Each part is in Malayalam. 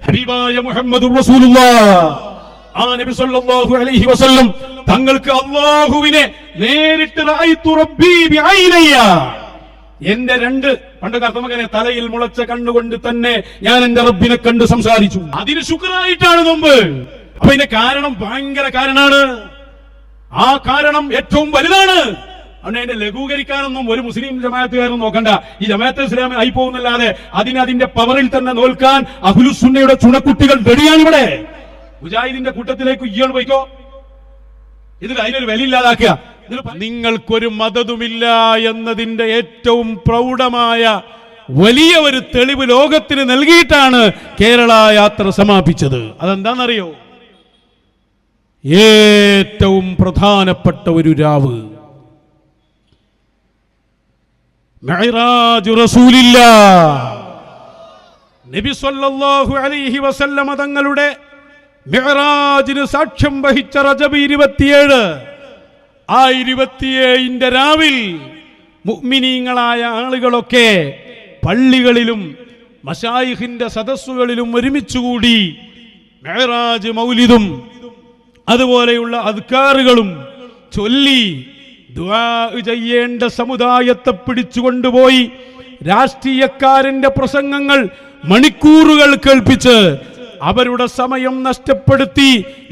ഹബീബായ മുഹമ്മദുർ റസൂലുള്ളാഹ് ആ നബി സല്ലല്ലാഹു അലൈഹി വസല്ലം തങ്ങൾക്ക് അല്ലാഹുവിനെ നേരിട്ട് റഅയ്തു റബ്ബി ബിഐനയ്യ, എന്റെ രണ്ട് പണ്ട് കർത്തമകനെ തലയിൽ മുളച്ച കണ്ണുകൊണ്ട് തന്നെ ഞാൻ എന്റെ റബ്ബിനെ കണ്ട് സംസാരിച്ചു. അതിന് ശുക്രായിട്ടാണ് നോമ്പ്. അപ്പൊ ഇതിന്റെ കാരണം ഭയങ്കര കാരണമാണ്. ആ കാരണം ഏറ്റവും വലുതാണ്. അതുകൊണ്ട് അതിന്റെ ലഘൂകരിക്കാനൊന്നും ഒരു മുസ്ലിം ജമാഅത്തുകാരനും നോക്കണ്ട. ഈ ജമാഅത്തെ ഇസ്ലാമി ആയി പോകുന്നല്ലാതെ അതിന്റെ പവറിൽ തന്നെ നോൽക്കാൻ അഹ്ലുസുന്നയുടെ ചുണക്കുട്ടികൾ റെഡിയാണ് ഇവിടെ. മുജാഹിദിന്റെ കൂട്ടത്തിലേക്ക് ഇയാൾ പോയിക്കോ, ഇതിൽ അതിനൊരു വിലയില്ലാതാക്കുക. നിങ്ങൾക്കൊരു മദതുമില്ല എന്നതിന്റെ ഏറ്റവും പ്രൗഢമായ വലിയ ഒരു തെളിവ് ലോകത്തിന് നൽകിയിട്ടാണ് കേരള യാത്ര സമാപിച്ചത്. അതെന്താണെന്നറിയോ? ഏറ്റവും പ്രധാനപ്പെട്ട ഒരു രാവ് മിഅ്റാജ് റസൂലില്ലാഹ് നബി സല്ലല്ലാഹു അലൈഹി വസല്ലമ തങ്ങളുടെ മിഅ്റാജിന് സാക്ഷ്യം വഹിച്ച റജബ് 27. ആ 27ന്റെ രാവിൽ മുഅ്മിനീങ്ങളായ ആളുകളൊക്കെ പള്ളികളിലും മശായിഖിന്റെ സദസ്സുകളിലും ഒരുമിച്ചുകൂടി മിഅ്റാജ് മൗലിദും അതുപോലെയുള്ള അദ്കാറുകളും ചൊല്ലി ദുആ ചെയ്യേണ്ട സമുദായത്തെ പിടിച്ചുകൊണ്ടുപോയി രാഷ്ട്രീയക്കാരന്റെ പ്രസംഗങ്ങൾ മണിക്കൂറുകൾ കേൾപ്പിച്ച് അവരുടെ സമയം നഷ്ടപ്പെടുത്തി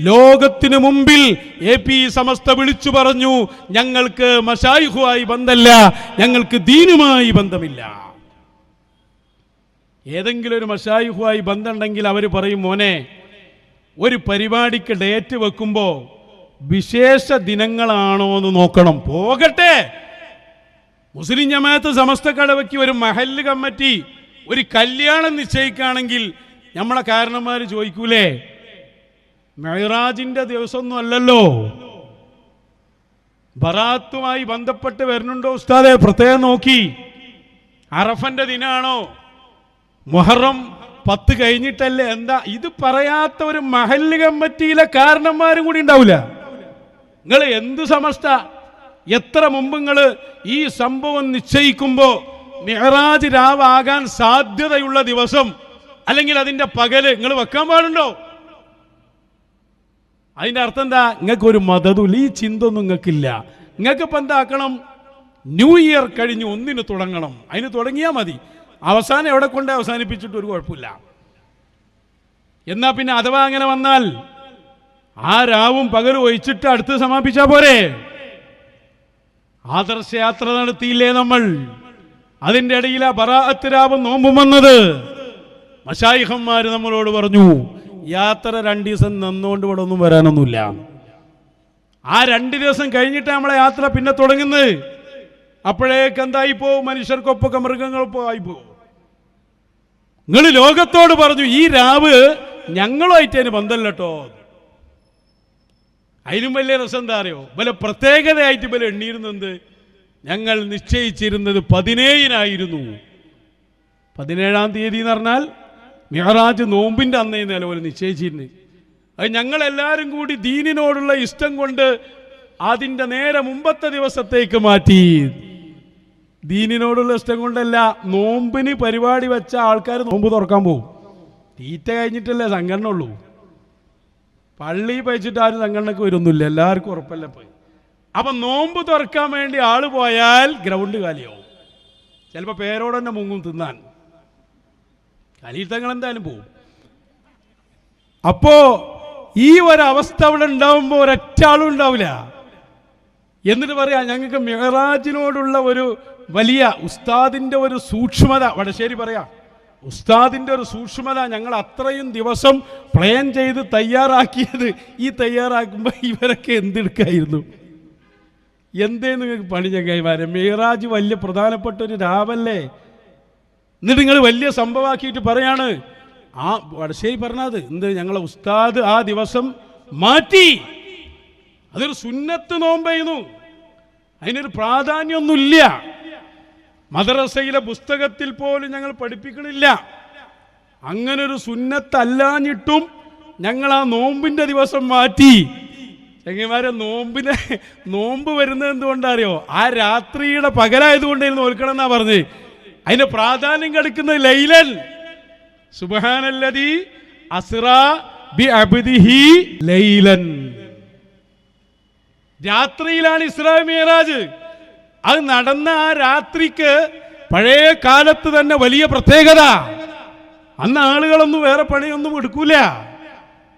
ലോകത്തിനു മുമ്പിൽ AP സമസ്ത വിളിച്ചു പറഞ്ഞു, ഞങ്ങൾക്ക് മശായിഖുമായി ബന്ധമില്ല, ഞങ്ങൾക്ക് ദീനുമായി ബന്ധമില്ല. ഏതെങ്കിലും ഒരു മശായിഖുമായി ബന്ധമുണ്ടെങ്കിൽ അവർ പറയും, മോനെ ഒരു പരിപാടിക്ക് ഡേറ്റ് വെക്കുമ്പോൾ വിശേഷ ദിനങ്ങളാണോ എന്ന് നോക്കണം. പോകട്ടെ, മുസ്ലിം ജമാഅത്ത് സമസ്ത കടവയ്ക്ക് ഒരു മഹല്ല് കമ്മിറ്റി ഒരു കല്യാണം നിശ്ചയിക്കുകയാണെങ്കിൽ നമ്മളെ കാരണന്മാർ ചോദിക്കൂലേ, മിഅ്റാജിന്റെ ദിവസമൊന്നും അല്ലല്ലോ, ബറാത്തുമായി ബന്ധപ്പെട്ട് വരുന്നുണ്ടോ ഉസ്താദെ പ്രത്യേകം നോക്കി, അറഫന്റെ ദിനാണോ, മുഹറം 10 കഴിഞ്ഞിട്ടല്ലേ, എന്താ ഇത് പറയാത്ത ഒരു മഹല്ല് കമ്മിറ്റിയിലെ കാരണന്മാരും കൂടി ഉണ്ടാവില്ല. നിങ്ങൾ എന്ത് സമസ്ത എത്ര മുമ്പ് നിങ്ങൾ ഈ സംഭവം നിശ്ചയിക്കുമ്പോ മിഅ്റാജ് രാവാകാൻ സാധ്യതയുള്ള ദിവസം അല്ലെങ്കിൽ അതിന്റെ പകല് നിങ്ങൾ വെക്കാൻ പാടുണ്ടോ? അതിന്റെ അർത്ഥം എന്താ? നിങ്ങൾക്ക് ഒരു മതതും ഈ ചിന്ത ഒന്നും നിങ്ങൾക്കില്ല. നിങ്ങൾക്ക് ഇപ്പം എന്താക്കണം? ന്യൂ ഇയർ കഴിഞ്ഞ് 1 തുടങ്ങണം. അതിന് തുടങ്ങിയാൽ മതി. അവസാനം എവിടെ കൊണ്ട് അവസാനിപ്പിച്ചിട്ട് ഒരു കുഴപ്പമില്ല. എന്നാ പിന്നെ അഥവാ അങ്ങനെ വന്നാൽ ആ രാവും പകലും ഒഴിച്ചിട്ട് അടുത്ത് സമാപിച്ചാ പോരെ? ആദർശയാത്ര നടത്തിയില്ലേ നമ്മൾ? അതിന്റെ ഇടയിലാ ബറാഅത്ത് രാവും നോമ്പും വന്നത്. മശായിഖന്മാര് നമ്മളോട് പറഞ്ഞു, യാത്ര 2 ദിവസം നിന്നുകൊണ്ട് ഇവിടെ ഒന്നും വരാനൊന്നുമില്ല. ആ 2 ദിവസം കഴിഞ്ഞിട്ട് നമ്മളെ യാത്ര പിന്നെ തുടങ്ങുന്നത്. അപ്പോഴേക്ക് എന്തായിപ്പോ? മനുഷ്യർക്കൊപ്പൊക്കെ മൃഗങ്ങളൊപ്പം ആയിപ്പോ. നിങ്ങൾ ലോകത്തോട് പറഞ്ഞു, ഈ രാവ് ഞങ്ങളുമായിട്ട് അതിന് ബന്ധമല്ല കേട്ടോ. അതിനും വലിയ രസം എന്താ അറിയോ? വല്ല പ്രത്യേകതയായിട്ട് വല്ല എണ്ണിയിരുന്നത്. ഞങ്ങൾ നിശ്ചയിച്ചിരുന്നത് 17-നായിരുന്നു. 17-ാം തീയതി എന്ന് പറഞ്ഞാൽ മിഅ്റാജ് നോമ്പിന്റെ അന്നേ നിലപോലെ നിശ്ചയിച്ചിരുന്നത്. അത് ഞങ്ങളെല്ലാവരും കൂടി ദീനിനോടുള്ള ഇഷ്ടം കൊണ്ട് അതിൻ്റെ നേരെ മുമ്പത്തെ ദിവസത്തേക്ക് മാറ്റി. ദീനിനോടുള്ള ഇഷ്ടം കൊണ്ടല്ല, നോമ്പിന് പരിപാടി വെച്ച ആൾക്കാർ നോമ്പ് തുറക്കാൻ പോകും. തീറ്റ കഴിഞ്ഞിട്ടല്ലേ സംഘടന ഉള്ളൂ. പള്ളി പഴിച്ചിട്ട് ആരും സംഘടനക്ക് വരുന്നില്ല, എല്ലാവർക്കും ഉറപ്പല്ല പോയി. അപ്പൊ നോമ്പ് തുറക്കാൻ വേണ്ടി ആള് പോയാൽ ഗ്രൗണ്ട് കാലിയാവും. ചിലപ്പോൾ പേരോടെ തന്നെ മുങ്ങും തിന്നാൻ. കലീത്തങ്ങൾ എന്തായാലും പോവും. അപ്പോ ഈ ഒരവസ്ഥ അവിടെ ഉണ്ടാവുമ്പോൾ ഒരൊറ്റ ആളും ഉണ്ടാവില്ല. എന്നിട്ട് പറയാ, ഞങ്ങൾക്ക് മിഅ്റാജിനോടുള്ള ഒരു വലിയ ഉസ്താദിന്റെ ഒരു സൂക്ഷ്മത, വടശ്ശേരി പറയാ, ഉസ്താദിന്റെ ഒരു സൂക്ഷ്മത ഞങ്ങൾ അത്രയും ദിവസം പ്ലാൻ ചെയ്ത് തയ്യാറാക്കിയത്. ഈ തയ്യാറാക്കുമ്പോൾ ഇവരൊക്കെ എന്തെടുക്കായിരുന്നു? എന്തേ നിങ്ങൾക്ക് പണി ചങ്ങായിമാരെ? മിഅ്റാജ് വലിയ പ്രധാനപ്പെട്ട ഒരു രാവല്ലേ? എന്നിട്ട് നിങ്ങൾ വലിയ സംഭവമാക്കിയിട്ട് പറയാണ്. ആ വടശ്ശേരി പറഞ്ഞത് എന്ത്? ഞങ്ങളെ ഉസ്താദ് ആ ദിവസം മാറ്റി. അതൊരു സുന്നത്ത് നോമ്പായിരുന്നു. അതിനൊരു പ്രാധാന്യമൊന്നുമില്ല. മദ്രസയിലെ പുസ്തകത്തിൽ പോലും ഞങ്ങൾ പഠിപ്പിക്കണില്ല. അങ്ങനൊരു സുന്നത്തല്ലാഞ്ഞിട്ടും ഞങ്ങൾ ആ നോമ്പിന്റെ ദിവസം മാറ്റി. ചങ്ങന്മാരെ, നോമ്പ് വരുന്നത് എന്തുകൊണ്ടറിയോ? ആ രാത്രിയുടെ പകലായതുകൊണ്ടായിരുന്നു നോൽക്കണം എന്നാ പറഞ്ഞ്. അതിന്റെ പ്രാധാന്യം കിടക്കുന്നത് ലൈലൻ സുബ്ഹാനല്ലദീ അസ്റാ ബി അബ്ദിഹി ലൈലൻ. രാത്രിയിലാണ് ഇസ്രാ മിഅ്റാജ്. അത് നടന്ന ആ രാത്രിക്ക് പഴയ കാലത്ത് തന്നെ വലിയ പ്രത്യേകത. അന്ന് ആളുകളൊന്നും വേറെ പണിയൊന്നും എടുക്കൂല.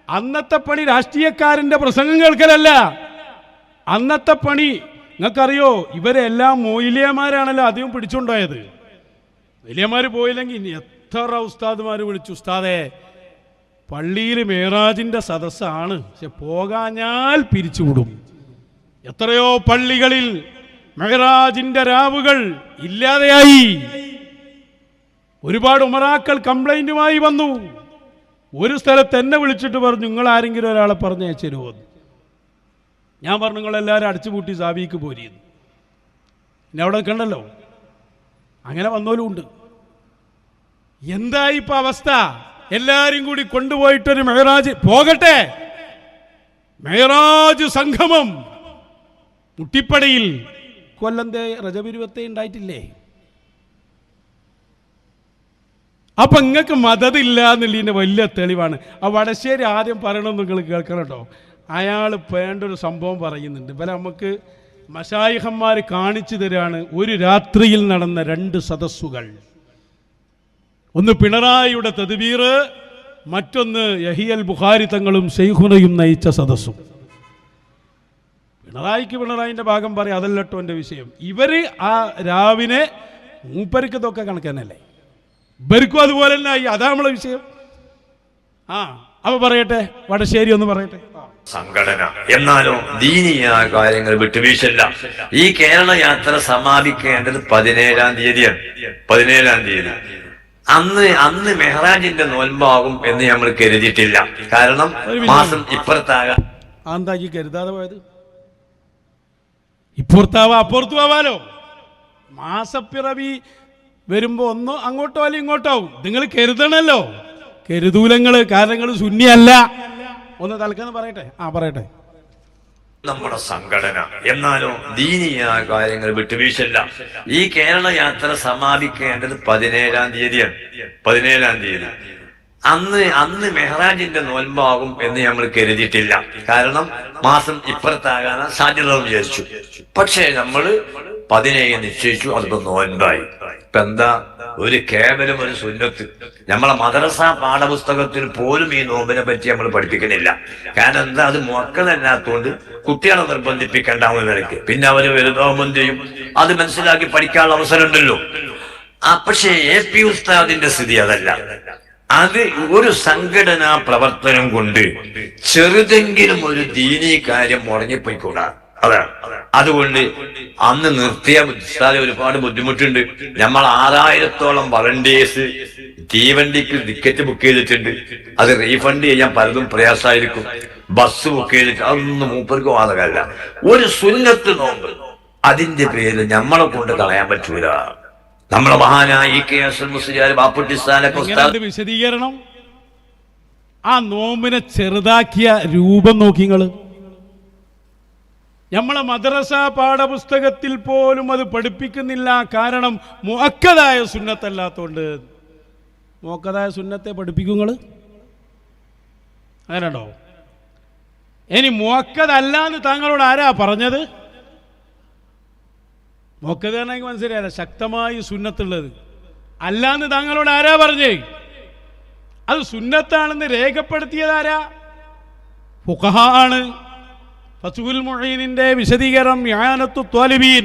അന്നത്തെ പണി രാഷ്ട്രീയക്കാരന്റെ പ്രസംഗം കേൾക്കലല്ല. അന്നത്തെ പണി നിങ്ങൾക്കറിയോ, ഇവരെല്ലാം മൊയ്ലിയമാരാണല്ലോ അധികം പിടിച്ചുകൊണ്ടായത്. വലിയമാർ പോയില്ലെങ്കിൽ ഇനി എത്ര ഉസ്താദുമാർ വിളിച്ചു, ഉസ്താദേ പള്ളിയിൽ മേറാജിന്റെ സദസ്സാണ്, പക്ഷെ പോകാഞ്ഞാൽ പിരിച്ചുവിടും. എത്രയോ പള്ളികളിൽ മെഹ്റാജിന്റെ രാവുകൾ ഇല്ലാതെയായി. ഒരുപാട് ഉമറാക്കൾ കംപ്ലൈന്റുമായി വന്നു. ഒരു സ്ഥലത്ത് എന്നെ വിളിച്ചിട്ട് പറഞ്ഞു, നിങ്ങൾ ആരെങ്കിലും ഒരാളെ പറഞ്ഞയച്ചരുമോ? ഞാൻ പറഞ്ഞു, നിങ്ങളെല്ലാവരും അടിച്ചുപൂട്ടി സാബിക്ക് പോരിയെന്ന്. പിന്നെ അവിടെ കണ്ടല്ലോ, അങ്ങനെ വന്നോലും ഉണ്ട്. എന്തായി ഇപ്പൊ അവസ്ഥ? എല്ലാരും കൂടി കൊണ്ടുപോയിട്ടൊരു മെഹ്റാജ് പോകട്ടെ, മെഹ്റാജ് സംഗമം മുട്ടിപ്പടയിൽ കൊല്ലത്തെ റജബ് 20 ഉണ്ടായിട്ടില്ലേ? അപ്പൊ നിങ്ങൾക്ക് മദതില്ല എന്നുള്ളതിന്റെ വലിയ തെളിവാണ്. ആ വടശ്ശേരി ആദ്യം പറയണമെന്ന് നിങ്ങൾ കേൾക്കണം കേട്ടോ. അയാൾ വേണ്ട ഒരു സംഭവം പറയുന്നുണ്ട്. ഇവരെ നമുക്ക് മശായിഖന്മാർ കാണിച്ചു തരാണ്. ഒരു രാത്രിയിൽ നടന്ന 2 സദസ്സുകൾ. ഒന്ന് പിണറായിയുടെ തദ്ബീർ, മറ്റൊന്ന് യഹിയൽ ബുഖാരി തങ്ങളും ശൈഖുനയും നയിച്ച സദസ്സും. പിണറായിന്റെ ഭാഗം പറയും, അതല്ലട്ടോ എൻ്റെ വിഷയം. ഇവര് ആ രാവിനെ മൂപ്പർക്ക് ഇതൊക്കെ കണക്കന്നല്ലേ, ഇവർക്കും അതുപോലെ തന്നെ ആയി. അതാ നമ്മളെ വിഷയം. അവ പറയട്ടെ, വടശ്ശേരി ഒന്ന് പറയട്ടെ. സംഘടന എന്നാലോ ദീനീയായ കാര്യങ്ങൾ വിട്ടുവീഴ്ചയില്ല. ഈ കേരള യാത്ര സമാപിക്കേണ്ടത് 17-ാം തീയതിയാണ്. 17-ാം തീയതി അന്ന് മെഹ്റാജിന്റെ നോൻപാകും എന്ന് നമ്മൾ കരുതിയിട്ടില്ല. കാരണം മാസം ഇപ്പുറത്താകാം. എന്താക്കി കരുതാതെ പോയത്? ഇപ്പുറത്താവാ അപ്പുറത്തു ആവാലോ. മാസപ്പിറവി വരുമ്പോ ഒന്നോ അങ്ങോട്ടോ അല്ലെങ്കിൽ ഇങ്ങോട്ടാവും. നിങ്ങൾ കരുതണല്ലോ. കരുതൂലങ്ങള്, കാരണങ്ങൾ ശൂന്യല്ല. ഒന്ന് തൽക്കാലം പറയട്ടെ. പറയട്ടെ. നമ്മുടെ സംഘടന എന്നാലോ ദീനീയായ കാര്യങ്ങൾ വിട്ടുവീഴ്ചയില്ല. ഈ കേരള യാത്ര സമാപിക്കേണ്ടത് 17-ാം തീയതിയാണ്. 17-ാം തീയതി അന്ന് മെഹ്റാജിന്റെ നോൻപാകും എന്ന് നമ്മൾ കരുതിയിട്ടില്ല. കാരണം മാസം ഇപ്പുറത്താകാൻ സാധ്യത വിചാരിച്ചു. പക്ഷേ നമ്മള് 17 നിശ്ചയിച്ചു. അതിപ്പോ നോൻപായി. ഇപ്പൊ എന്താ, കേവലം ഒരു സുന്നത്ത്. നമ്മളെ മദ്രസ പാഠപുസ്തകത്തിൽ പോലും ഈ നോമ്പിനെ പറ്റി നമ്മൾ പഠിപ്പിക്കുന്നില്ല. കാരണം എന്താ, അത് മക്കളല്ലാത്തതുകൊണ്ട് കുട്ടികളെ നിർബന്ധിപ്പിക്കേണ്ടാവുന്ന നിലയ്ക്ക്. പിന്നെ അവര് വലുതാവുമ്പോൾ ചെയ്യും, അത് മനസ്സിലാക്കി പഠിക്കാനുള്ള അവസരം ഉണ്ടല്ലോ. പക്ഷേ AP ഉസ്താദിന്റെ സ്ഥിതി അതല്ല. അത് ഒരു സംഘടനാ പ്രവർത്തനം കൊണ്ട് ചെറുതെങ്കിലും ഒരു ദീനീ കാര്യം മുടങ്ങിപ്പോയിക്കൂടാ. അതാണ്. അതുകൊണ്ട് അന്ന് നിർത്തിയ ഉസ്താദ് ഒരുപാട് ബുദ്ധിമുട്ടുണ്ട്. നമ്മൾ 6000-ഓളം വളണ്ടിയേഴ്സ് തീവണ്ടിക്ക് ടിക്കറ്റ് ബുക്ക് ചെയ്തിട്ടുണ്ട്. അത് റീഫണ്ട് ചെയ്യാൻ പലതും പ്രയാസമായിരിക്കും. ബസ് ബുക്ക് ചെയ്തിട്ട് അതൊന്നും മൂപ്പർക്ക് ബാധകമല്ല. ഒരു സുന്നത്ത് നോമ്പ് അതിന്റെ പേരിൽ നമ്മളെ കൊണ്ട് കളയാൻ പറ്റൂല. നമ്മളെ മഹാനായ EK മുസ്ലിയാർ ബാപ്പുട്ടിസ്ഥാനൊക്കെ വിശദീകരണം. ആ നോമ്പിനെ ചെറുതാക്കിയ രൂപം നോക്കിങ്ങള്. നമ്മളെ മദ്രസ പാഠപുസ്തകത്തിൽ പോലും അത് പഠിപ്പിക്കുന്നില്ല. കാരണം മുഅക്കദായ സുന്നത്തല്ലാത്തോണ്ട്. മുഅക്കദായ സുന്നത്തെ പഠിപ്പിക്കുങ്ങൾ അങ്ങനെയുണ്ടോ? ഇനി മുഅക്കദല്ലാന്ന് താങ്കളോട് ആരാ പറഞ്ഞത്? മുഅക്കദാണെങ്കിൽ മനസ്സിലായല്ല, ശക്തമായി സുന്നത്തുള്ളത്. അല്ലാന്ന് താങ്കളോട് ആരാ പറഞ്ഞേ? അത് സുന്നത്താണെന്ന് രേഖപ്പെടുത്തിയതാരാ? ഫുഖഹാ ആണ്. ഫത്ഹുൽ മുഈനിന്റെ വിശദീകരണം ഇആനത്തു ത്വാലിബീൻ.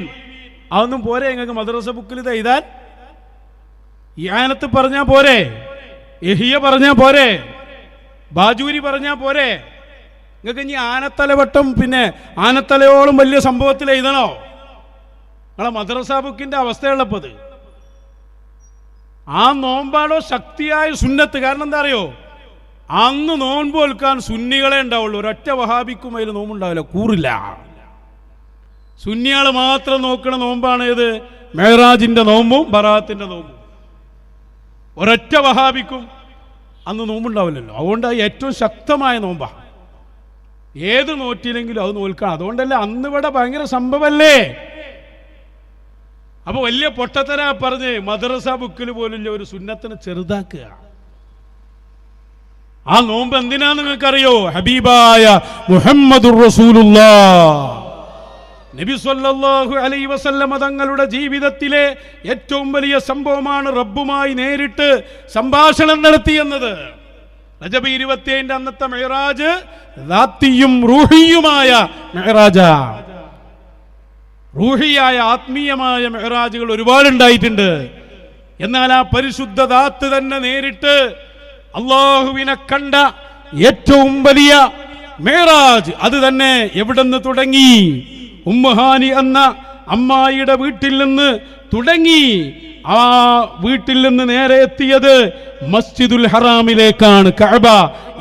അതൊന്നും പോരെ നിങ്ങൾക്ക് മദ്രസ ബുക്കിൽ ഇത് എഴുതാൻ? ഇആനത്ത് പറഞ്ഞാ പോരെ? ഇഹ്യ പറഞ്ഞാ പോരെ? ബാജൂരി പറഞ്ഞാ പോരെ? നിങ്ങൾക്ക് ഇനി ആനത്തലവട്ടം പിന്നെ ആനത്തലയോളം വലിയ സംഭവത്തിൽ എഴുതണോ? നിങ്ങളെ മദ്രസ ബുക്കിന്റെ അവസ്ഥയുള്ളപ്പത് ആ നോമ്പാടോ ശക്തിയായ സുന്നത്ത്. കാരണം എന്താ അറിയോ, അന്ന് നോമ്പ് വെൽക്കാൻ സുന്നികളെ ഉണ്ടാവുള്ളൂ. ഒരൊറ്റ വഹാബിക്കും അതിൽ നോമ്പുണ്ടാവില്ല, കൂറില്ല. സുന്നികൾ മാത്രം നോക്കണ നോമ്പാണ് ഏത്? മെഹ്റാജിന്റെ നോമ്പും ബറാത്തിന്റെ നോമ്പും. ഒരൊറ്റ വഹാബിക്കും അന്ന് നോമ്പുണ്ടാവില്ലല്ലോ. അതുകൊണ്ട് ഏറ്റവും ശക്തമായ നോമ്പാ. ഏത് നോറ്റില്ലെങ്കിലും അത് നോൽക്കണം. അതുകൊണ്ടല്ലേ അന്ന് ഇവിടെ ഭയങ്കര സംഭവമല്ലേ. അപ്പൊ വലിയ പൊട്ടത്തരാ പറഞ്ഞ് മദ്രസ ബുക്കിൽ പോലും ഒരു സുന്നത്തിനെ ചെറുതാക്കുക. ആ നോമ്പ് എന്തിനാ നിങ്ങൾക്കറിയോ? ഹബീബായ മുഹമ്മദുർ റസൂലുള്ളാഹ് നബി സല്ലല്ലാഹു അലൈഹി വസല്ലമ തങ്ങളുടെ ജീവിതത്തിലെ ഏറ്റവും വലിയ സംഭവമാണ് റബ്ബുമായി നേരിട്ട് സംഭാഷണം നടത്തിയെന്നത്. റജബ് 27 അന്നത്തെ മിഅ്റാജ് ദാത്തിയും റൂഹിയുമായ മിഅ്റാജാ. റൂഹിയായ ആത്മീയമായ മിഅ്റാജുകൾ ഒരുപാടുണ്ടായിട്ടുണ്ട്. എന്നാൽ ആ പരിശുദ്ധ ദാത്ത് തന്നെ നേരിട്ട് അള്ളാഹുവിനെ കണ്ട ഏറ്റവും വലിയ മിഅ്റാജ് അത് തന്നെ എവിടെന്ന് തുടങ്ങി? ഉമ്മുഹാനി എന്ന അമ്മായിയുടെ വീട്ടിൽ നിന്ന് തുടങ്ങി. ആ വീട്ടിൽ നിന്ന് നേരെ എത്തിയത് മസ്ജിദുൽ ഹറാമിലേക്കാണ്. കഅബ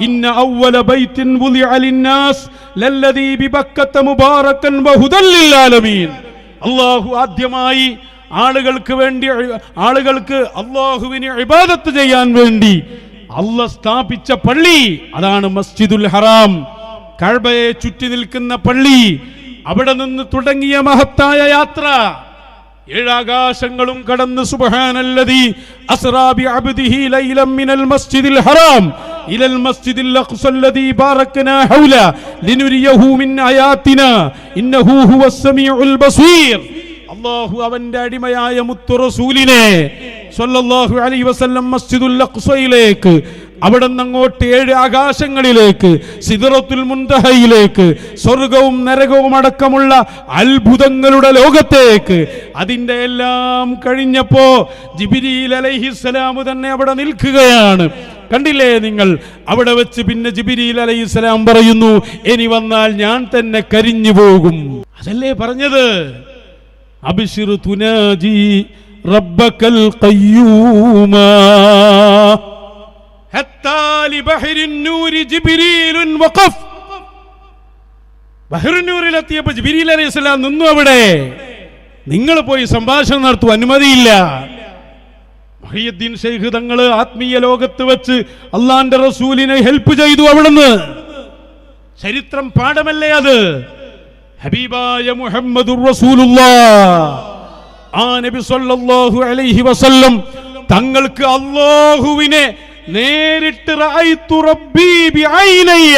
ഇന്ന അവ്വല ബൈത്തിൻ വുദിഅ ലിന്നാസ് ലല്ലദീ ബിബക്കത മുബാറകൻ വഹുദൽ ലിൽ ആലമീൻ. അല്ലാഹു ആദ്യമായി ആളുകൾക്ക് അല്ലാഹുവിനെ ഇബാദത്ത് ചെയ്യാൻ വേണ്ടി അല്ലാഹ് സ്ഥാപിച്ച പള്ളി അതാണ് മസ്ജിദുൽ ഹറാം. കഅബയെ ചുറ്റി നിൽക്കുന്ന പള്ളി. അവിടെ നിന്ന് തുടങ്ങിയ മഹത്തായ യാത്ര 7 ആകാശങ്ങളും കടന്ന് സുബ്ഹാനല്ലദീ അസ്റാ ബിഅബ്ദിഹി ലൈലൻ മിനൽ മസ്ജിദിൽ ഹറാം ഇലൽ മസ്ജിദിൽ അഖ്സല്ലദീ ബാറക്നാ ഹൗല ലിനുരിയഹു മിൻ ആയാതിനാ ഇന്നഹു ഹുവസ് സമീഉൽ ബസീർ. അല്ലാഹു അവന്റെ അടിമയായ മുത്തു റസൂലിനെ സ്വല്ലല്ലാഹു അലൈഹി വസല്ലം മസ്ജിദുൽ അഖ്സയിലേക്ക്, അവിടെ നിന്ന് അങ്ങോട്ട് 7 ആകാശങ്ങളിലേക്ക്, സിദ്റത്തുൽ മുൻതഹയിലേക്ക്, സ്വർഗവും നരകവും അടക്കമുള്ള അത്ഭുതങ്ങളുടെ ലോകത്തേക്ക്. അതിൻ്റെ എല്ലാം കഴിഞ്ഞപ്പോ ജിബ്രീൽ അലൈഹിസ്സലാം തന്നെ അവിടെ നിൽക്കുകയാണ്. കണ്ടില്ലേ നിങ്ങൾ? അവിടെ വെച്ച് പിന്നെ ജിബ്രീൽ അലൈഹിസ്സലാം പറയുന്നു, ഇനി വന്നാൽ ഞാൻ തന്നെ കരിഞ്ഞു പോകും. അതല്ലേ പറഞ്ഞത്? അബ്ശിർ തുനാജി റബ്ബകൽ ഖയ്യൂമാ ഹത്താ ലിബഹരിൻ നൂരി ജിബ്രീലുൻ വഖഫ്. ബഹ്റുൻ നൂറിലെത്തിയപ്പോൾ ജിബ്രീൽ അലൈഹിസ്സലാം നിന്നു അവിടെ. നിങ്ങൾ പോയി സംഭാഷണം നടത്തൂ, അനുമതിയില്ല. മുഹയ്യിദ്ദീൻ ശൈഖ് തങ്ങൾ ആത്മീയ ലോകത്ത് വെച്ച് അള്ളാന്റെ റസൂലിനെ ഹെൽപ്പ് ചെയ്തു. അവിടുന്ന് ചരിത്രം പാഠമല്ലേ അത്? ഹബീബായ മുഹമ്മദുർ റസൂലുള്ളാഹ് ആ നബി സല്ലല്ലാഹു അലൈഹി വസല്ലം തങ്ങൾക്ക് അല്ലാഹുവിനെ നേരിട്ട് റഅയ്തു റബ്ബി ബിഐനയ്യ,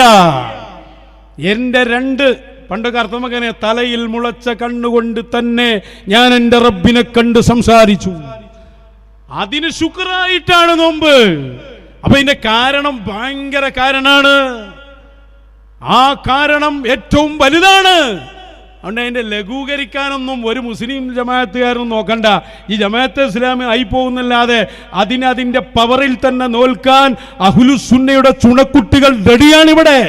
എന്റെ 2 പണ്ടൊക്കെ അർത്ഥമങ്ങനെ തലയിൽ മുളച്ച കണ്ണുകൊണ്ട് തന്നെ ഞാൻ എൻ്റെ റബ്ബിനെ കണ്ട് സംസാരിച്ചു. അതിന് ശുക്റായിട്ടാണ് നോമ്പ്. അപ്പൊ ഇതിന്റെ കാരണം ഭയങ്കര കാരണമാണ്. ആ കാരണം ഏറ്റവും വലുതാണ്. അതുകൊണ്ട് അതിന്റെ ലഘൂകരിക്കാനൊന്നും ഒരു മുസ്ലിം ജമാഅത്തുകാരനും നോക്കണ്ട. ഈ ജമാഅത്തെ ഇസ്ലാമി ആയി പോകുന്നല്ലാതെ അതിന്റെ പവറിൽ തന്നെ നോൽക്കാൻ അഹ്ലുസുന്നയുടെ ചുണക്കുട്ടികൾ റെഡിയാണ് ഇവിടെ.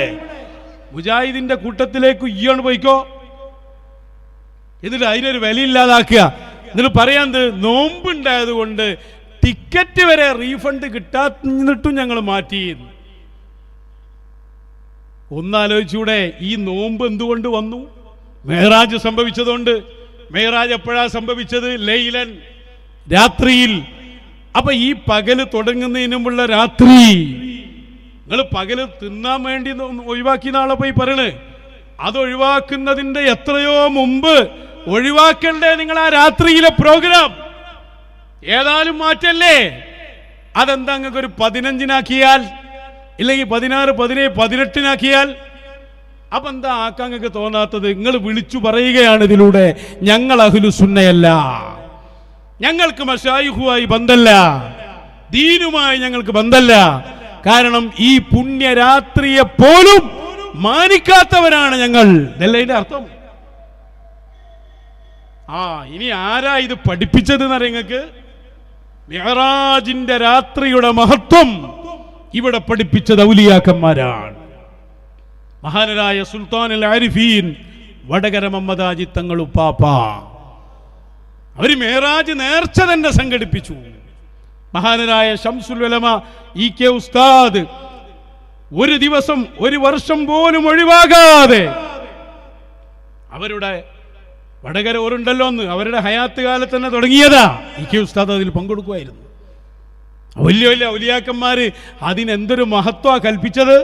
മുജാഹിദിന്റെ കൂട്ടത്തിലേക്ക് ഇയ്യാണ് പോയിക്കോ, എന്നിട്ട് അതിനൊരു വിലയില്ലാതാക്കുക. എന്നിട്ട് പറയാന്ത് നോമ്പുണ്ടായത് കൊണ്ട് ടിക്കറ്റ് വരെ റീഫണ്ട് കിട്ടാത്തിട്ടും ഞങ്ങൾ മാറ്റി. ഒന്നാലോചിച്ചൂടെ? ഈ നോമ്പ് എന്തുകൊണ്ട് വന്നു? മെഹ്റാജ് സംഭവിച്ചതുകൊണ്ട്. മെഹ്റാജ് എപ്പോഴാ സംഭവിച്ചത്? ലൈലൻ, രാത്രിയിൽ. അപ്പൊ ഈ പകല് തുടങ്ങുന്നതിന് മുമ്പുള്ള രാത്രി നിങ്ങൾ പകല് തിന്നാൻ വേണ്ടി ഒഴിവാക്കി നാളെ പോയി പറയണേ. അത് ഒഴിവാക്കുന്നതിന്റെ എത്രയോ മുമ്പ് ഒഴിവാക്കണ്ടേ നിങ്ങൾ ആ രാത്രിയിലെ പ്രോഗ്രാം? ഏതായാലും മാറ്റല്ലേ? അതെന്താ നിങ്ങൾക്ക് ഒരു 15-നാക്കിയാൽ, ഇല്ലെങ്കിൽ 16, 17, 18-നാക്കിയാൽ? അപ്പൊ എന്താ ആക്കാൻ നിങ്ങൾക്ക് തോന്നാത്തത്? നിങ്ങൾ വിളിച്ചു പറയുകയാണ് ഇതിലൂടെ, ഞങ്ങൾ അഹ്ലുസുന്നയല്ല, ഞങ്ങൾക്ക് മശായിഖുമായി ബന്ധമല്ല, ദീനുമായി ഞങ്ങൾക്ക് ബന്ധമല്ല. കാരണം ഈ പുണ്യരാത്രിയെ പോലും മാനിക്കാത്തവരാണ് ഞങ്ങൾ. ഇതല്ലേ ഇതിന്റെ അർത്ഥം? ഇനി ആരാ ഇത് പഠിപ്പിച്ചത് എന്നറിയാം നിങ്ങൾക്ക്? മിഅ്റാജിന്റെ രാത്രിയുടെ മഹത്വം ഇവിടെ പഠിപ്പിച്ചത് ഔലിയാക്കന്മാരാണ്. മഹാനരായ സുൽത്താനുൽ ആരിഫീൻ വടകര മമ്മദാജി തങ്ങൾ ഉപ്പാപ്പ അവര് മിഅ്റാജ് നേർച്ച തന്നെ സംഘടിപ്പിച്ചു. മഹാനരായ ശംസുൽ ഉലമ ഇ.കെ. ഉസ്താദ് ഒരു ദിവസം, ഒരു വർഷം പോലും ഒഴിവാകാതെ അവരുടെ വടകര ഓരുണ്ടല്ലോ എന്ന് അവരുടെ ഹയാത്ത് കാലത്ത് തന്നെ തുടങ്ങിയതാ. ഇ.കെ. ഉസ്താദ് അതിൽ പങ്കെടുക്കുമായിരുന്നു. വലിയ വലിയ ഔലിയാക്കന്മാര് അതിനെന്തൊരു മഹത്വ കൽപ്പിച്ചത്.